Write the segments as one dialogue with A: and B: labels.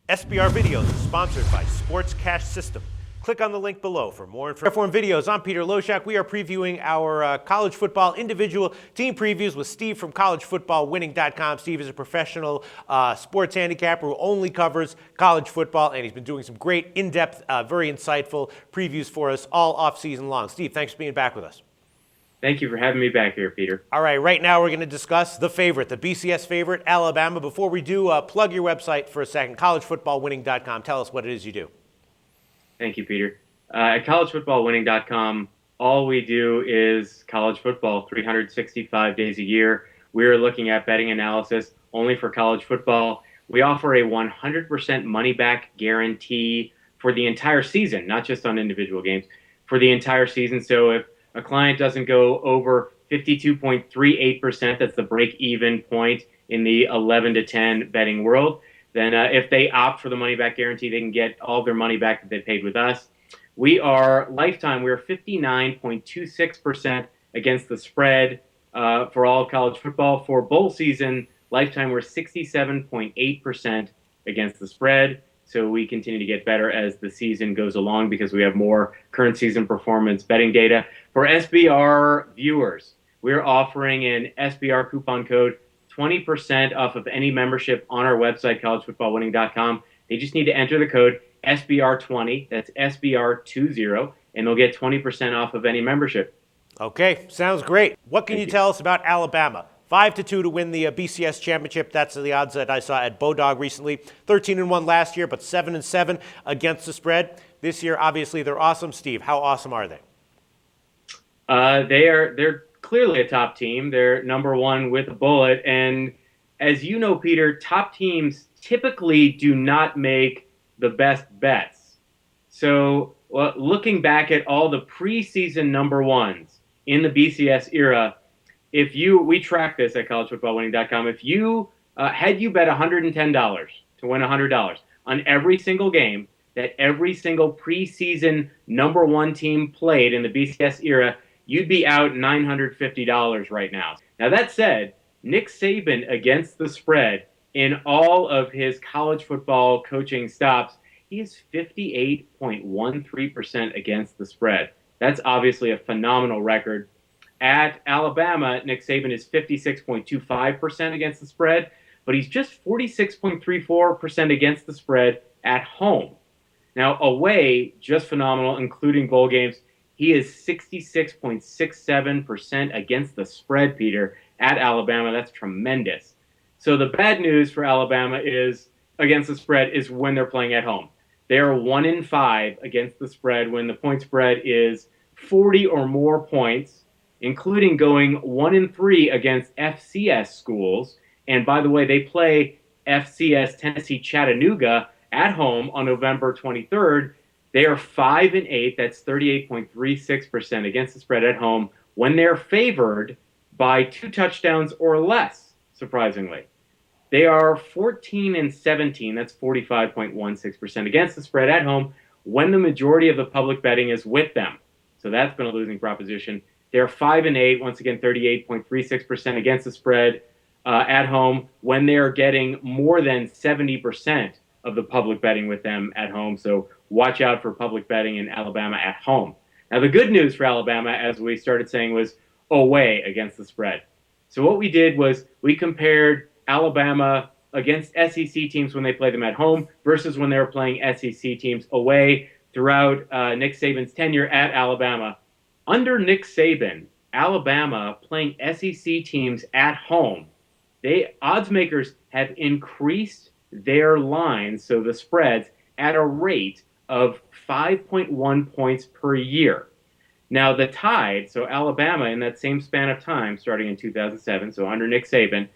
A: SBR Videos is sponsored by Sports Cash System. Click on the link below for more information. Videos. I'm Peter Loshak. We are previewing our college football individual team previews with Steve from collegefootballwinning.com. Steve is a professional sports handicapper who only covers college football, and he's been doing some great, in-depth, very insightful previews for us all off-season long. Steve, thanks for being back with us.
B: Thank you for having me back here, Peter.
A: All right now we're going to discuss the favorite, the BCS favorite, Alabama. Before we do, plug your website for a second, collegefootballwinning.com. Tell us what it is you do.
B: Thank you, Peter. At collegefootballwinning.com, all we do is college football 365 days a year. We're looking at betting analysis only for college football. We offer a 100% money-back guarantee for the entire season, not just on individual games, for the entire season. So if a client doesn't go over 52.38%, that's the break-even point in the 11 to 10 betting world, then if they opt for the money-back guarantee, they can get all their money back that they paid with us. We are lifetime. We are 59.26% against the spread for all college football. For bowl season, lifetime, we're 67.8% against the spread. So we continue to get better as the season goes along because we have more current season performance betting data. For SBR viewers, we're offering an SBR coupon code, 20% off of any membership on our website, collegefootballwinning.com. They just need to enter the code SBR20, that's SBR20, and they'll get 20% off of any membership.
A: Okay, sounds great. What can you tell us about Alabama? 5-2 to win the BCS championship. That's the odds that I saw at Bodog recently. 13-1 last year, but 7-7 against the spread. This year, obviously, they're awesome. Steve, how awesome are they?
B: They're clearly a top team. They're number one with a bullet. And as you know, Peter, top teams typically do not make the best bets. So looking back at all the preseason number ones in the BCS era, we track this at collegefootballwinning.com. If you had you bet $110 to win $100 on every single game that every single preseason number one team played in the BCS era, you'd be out $950 right now. Now, that said, Nick Saban against the spread in all of his college football coaching stops, he is 58.13% against the spread. That's obviously a phenomenal record. At Alabama, Nick Saban is 56.25% against the spread, but he's just 46.34% against the spread at home. Now, away, just phenomenal, including bowl games. He is 66.67% against the spread, Peter, at Alabama. That's tremendous. So the bad news for Alabama is against the spread is when they're playing at home. They are 1-5 against the spread when the point spread is 40 or more points, including going 1-3 against FCS schools. And by the way, they play FCS Tennessee Chattanooga at home on November 23rd. They are 5-8. That's 38.36% against the spread at home when they're favored by 2 touchdowns or less, surprisingly. They are 14-17. That's 45.16% against the spread at home when the majority of the public betting is with them. So that's been a losing proposition. They're 5-8, once again, 38.36% against the spread at home when they're getting more than 70% of the public betting with them at home. So watch out for public betting in Alabama at home. Now, the good news for Alabama, as we started saying, was away against the spread. So what we did was we compared Alabama against SEC teams when they play them at home versus when they were playing SEC teams away throughout Nick Saban's tenure at Alabama. Under Nick Saban, Alabama playing SEC teams at home, odds makers have increased their lines, so the spreads, at a rate of 5.1 points per year. Now, the Tide, so Alabama in that same span of time, starting in 2007, so under Nick Saban,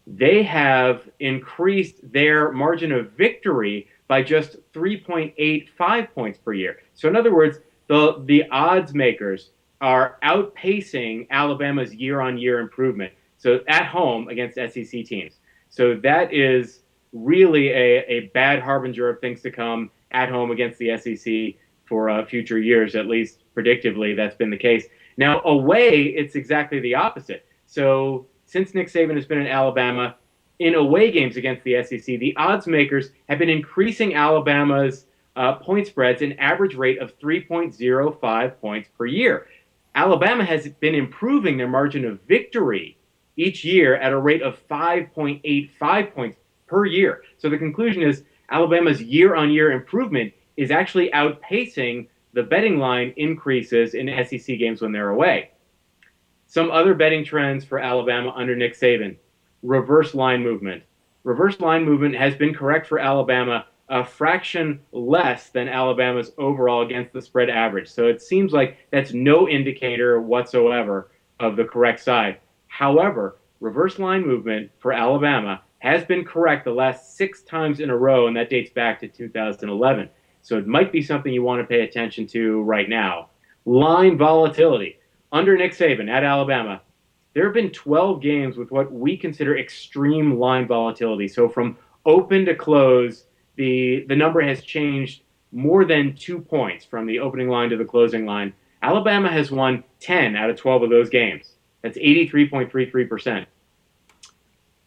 B: they have increased their margin of victory by just 3.85 points per year. So in other words, the odds makers are outpacing Alabama's year-on-year improvement. So at home against SEC teams. So that is really a bad harbinger of things to come at home against the SEC for future years, at least predictively, that's been the case. Now, away, it's exactly the opposite. So since Nick Saban has been in Alabama, in away games against the SEC, the odds makers have been increasing Alabama's point spreads an average rate of 3.05 points per year. Alabama has been improving their margin of victory each year at a rate of 5.85 points per year. So the conclusion is Alabama's year-on-year improvement is actually outpacing the betting line increases in SEC games when they're away. Some other betting trends for Alabama under Nick Saban: reverse line movement. Reverse line movement has been correct for Alabama a fraction less than Alabama's overall against the spread average. So it seems like that's no indicator whatsoever of the correct side. However, reverse line movement for Alabama has been correct the last 6 times in a row, and that dates back to 2011. So it might be something you want to pay attention to right now. Line volatility. Under Nick Saban at Alabama, there have been 12 games with what we consider extreme line volatility. So from open to close, the number has changed more than 2 points from the opening line to the closing line. Alabama has won 10 out of 12 of those games. That's 83.33%.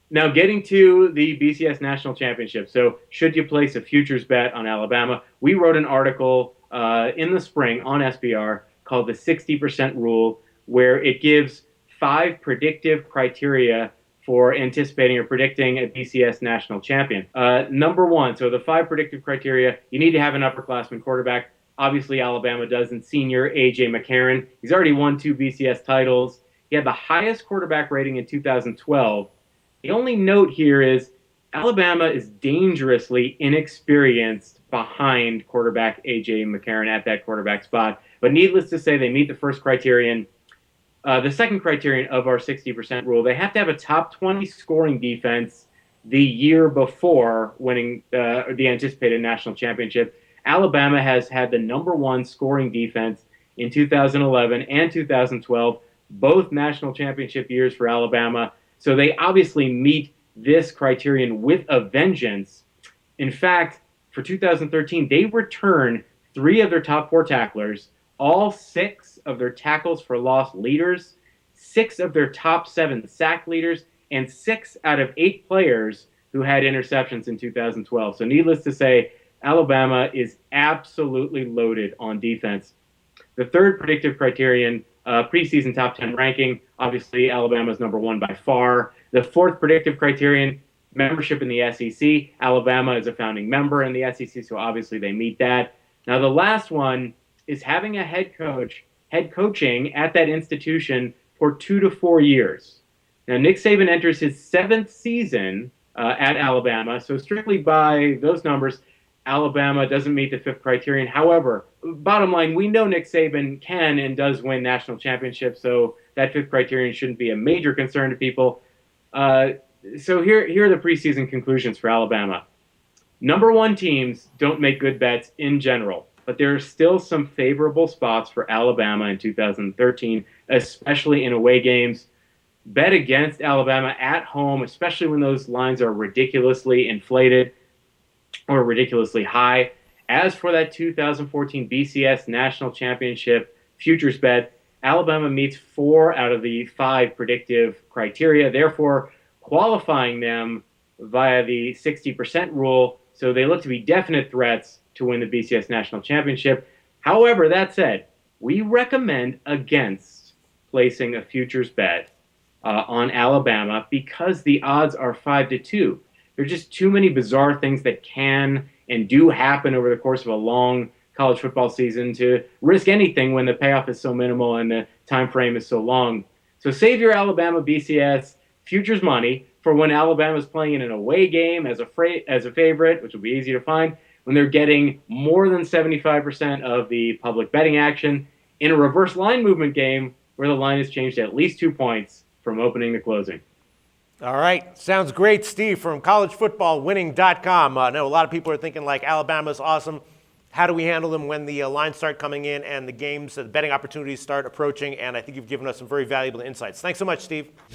B: Now, getting to the BCS National Championship. So should you place a futures bet on Alabama? We wrote an article in the spring on SBR called the 60% Rule, where it gives 5 predictive criteria for anticipating or predicting a BCS national champion. Number 1, so the 5 predictive criteria: you need to have an upperclassman quarterback. Obviously, Alabama does, and senior A.J. McCarron. He's already won 2 BCS titles. He had the highest quarterback rating in 2012. The only note here is Alabama is dangerously inexperienced behind quarterback A.J. McCarron at that quarterback spot. But needless to say, they meet the first criterion. The second criterion of our 60% rule: they have to have a top 20 scoring defense the year before winning the anticipated national championship. Alabama has had the number 1 scoring defense in 2011 and 2012, both national championship years for Alabama. So they obviously meet this criterion with a vengeance. In fact, for 2013, they return 3 of their top 4 tacklers, all 6 of their tackles for loss leaders, 6 of their top 7 sack leaders, and 6 out of 8 players who had interceptions in 2012. So needless to say, Alabama is absolutely loaded on defense. The third predictive criterion, preseason top 10 ranking. Obviously, Alabama's number 1 by far. The fourth predictive criterion, membership in the SEC. Alabama is a founding member in the SEC, so obviously they meet that. Now, the last one is having a head coaching at that institution for 2 to 4 years. Now, Nick Saban enters his 7th season at Alabama, so strictly by those numbers, Alabama doesn't meet the 5th criterion. However, bottom line, we know Nick Saban can and does win national championships, so that 5th criterion shouldn't be a major concern to people. So here are the preseason conclusions for Alabama. Number 1 teams don't make good bets in general, but there are still some favorable spots for Alabama in 2013, especially in away games. Bet against Alabama at home, especially when those lines are ridiculously inflated or ridiculously high. As for that 2014 BCS National Championship futures bet, Alabama meets 4 out of the 5 predictive criteria, therefore qualifying them via the 60% rule, so they look to be definite threats to win the BCS National Championship. However, that said, we recommend against placing a futures bet on Alabama because the odds are 5 to 2. There are just too many bizarre things that can and do happen over the course of a long college football season to risk anything when the payoff is so minimal and the time frame is so long. So save your Alabama BCS futures money for when Alabama is playing in an away game as a favorite, which will be easy to find, when they're getting more than 75% of the public betting action, in a reverse line movement game where the line is changed at least 2 points from opening to closing.
A: All right. Sounds great, Steve, from collegefootballwinning.com. I know a lot of people are thinking, like, Alabama's awesome. How do we handle them when the lines start coming in and the games, the betting opportunities start approaching? And I think you've given us some very valuable insights. Thanks so much, Steve.